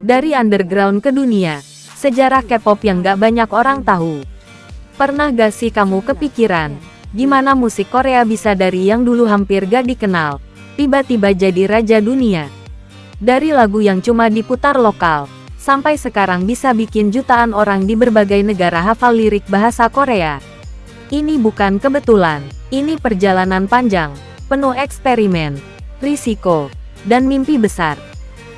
Dari underground ke dunia, sejarah K-pop yang gak banyak orang tahu. Pernah gak sih kamu kepikiran, gimana musik Korea bisa dari yang dulu hampir gak dikenal, tiba-tiba jadi raja dunia? Dari lagu yang cuma diputar lokal, sampai sekarang bisa bikin jutaan orang di berbagai negara hafal lirik bahasa Korea. Ini bukan kebetulan, ini perjalanan panjang, penuh eksperimen, risiko, dan mimpi besar.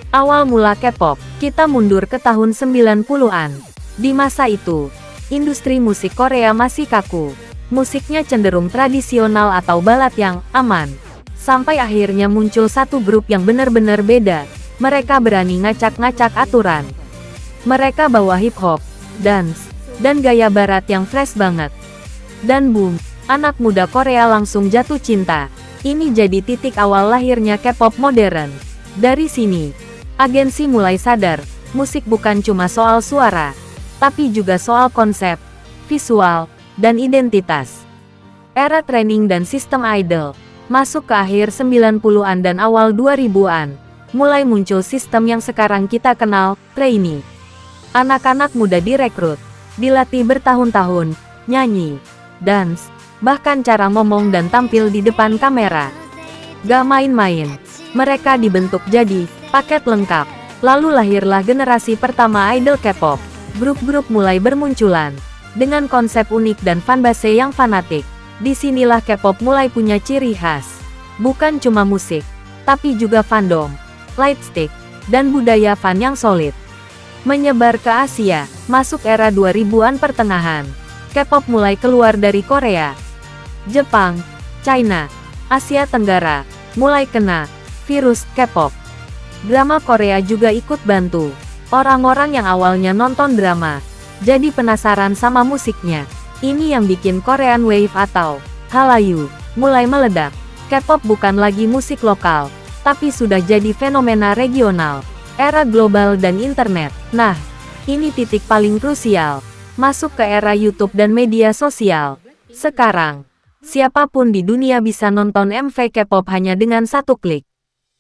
Awal mula K-pop, kita mundur ke tahun 90-an. Di masa itu, industri musik Korea masih kaku. Musiknya cenderung tradisional atau balad yang aman. Sampai akhirnya muncul satu grup yang benar-benar beda. Mereka berani ngacak-ngacak aturan. Mereka bawa hip-hop, dance, dan gaya barat yang fresh banget. Dan boom, anak muda Korea langsung jatuh cinta. Ini jadi titik awal lahirnya K-pop modern. Dari sini, agensi mulai sadar, musik bukan cuma soal suara, tapi juga soal konsep, visual, dan identitas. Era training dan sistem idol, masuk ke akhir 90-an dan awal 2000-an, mulai muncul sistem yang sekarang kita kenal, trainee. Anak-anak muda direkrut, dilatih bertahun-tahun, nyanyi, dance, bahkan cara ngomong dan tampil di depan kamera. Gak main-main, mereka dibentuk jadi paket lengkap. Lalu lahirlah generasi pertama idol K-pop. Grup-grup mulai bermunculan, dengan konsep unik dan fanbase yang fanatik. Disinilah K-pop mulai punya ciri khas. Bukan cuma musik, tapi juga fandom, lightstick, dan budaya fan yang solid. Menyebar ke Asia, masuk era 2000-an pertengahan. K-pop mulai keluar dari Korea, Jepang, China, Asia Tenggara, mulai kena virus K-pop. Drama Korea juga ikut bantu. Orang-orang yang awalnya nonton drama, jadi penasaran sama musiknya. Ini yang bikin Korean Wave atau Hallyu mulai meledak. K-pop bukan lagi musik lokal, tapi sudah jadi fenomena regional, era global dan internet. Nah, ini titik paling krusial, masuk ke era YouTube dan media sosial. Sekarang, siapapun di dunia bisa nonton MV K-pop hanya dengan satu klik.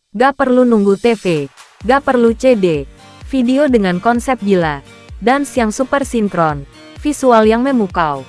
Gak perlu nunggu TV, gak perlu CD, video dengan konsep gila, dance yang super sinkron, visual yang memukau.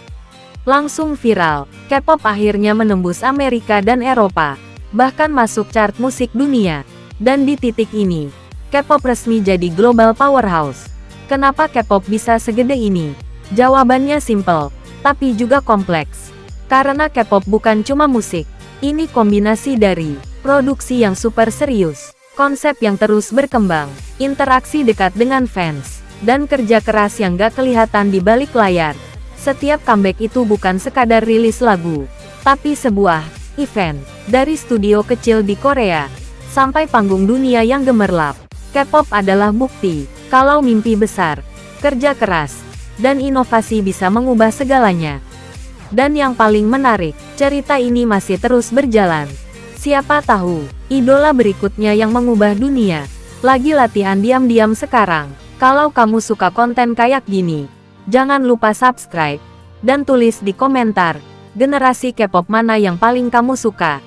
Langsung viral, K-pop akhirnya menembus Amerika dan Eropa, bahkan masuk chart musik dunia. Dan di titik ini, K-pop resmi jadi global powerhouse. Kenapa K-pop bisa segede ini? Jawabannya simple, tapi juga kompleks. Karena K-pop bukan cuma musik, ini kombinasi dari produksi yang super serius, konsep yang terus berkembang, interaksi dekat dengan fans, dan kerja keras yang gak kelihatan di balik layar. Setiap comeback itu bukan sekadar rilis lagu, tapi sebuah event. Dari studio kecil di Korea, sampai panggung dunia yang gemerlap, K-pop adalah bukti, kalau mimpi besar, kerja keras, dan inovasi bisa mengubah segalanya. Dan yang paling menarik, cerita ini masih terus berjalan. Siapa tahu, idola berikutnya yang mengubah dunia, lagi latihan diam-diam sekarang. Kalau kamu suka konten kayak gini, jangan lupa subscribe, dan tulis di komentar, generasi K-pop mana yang paling kamu suka.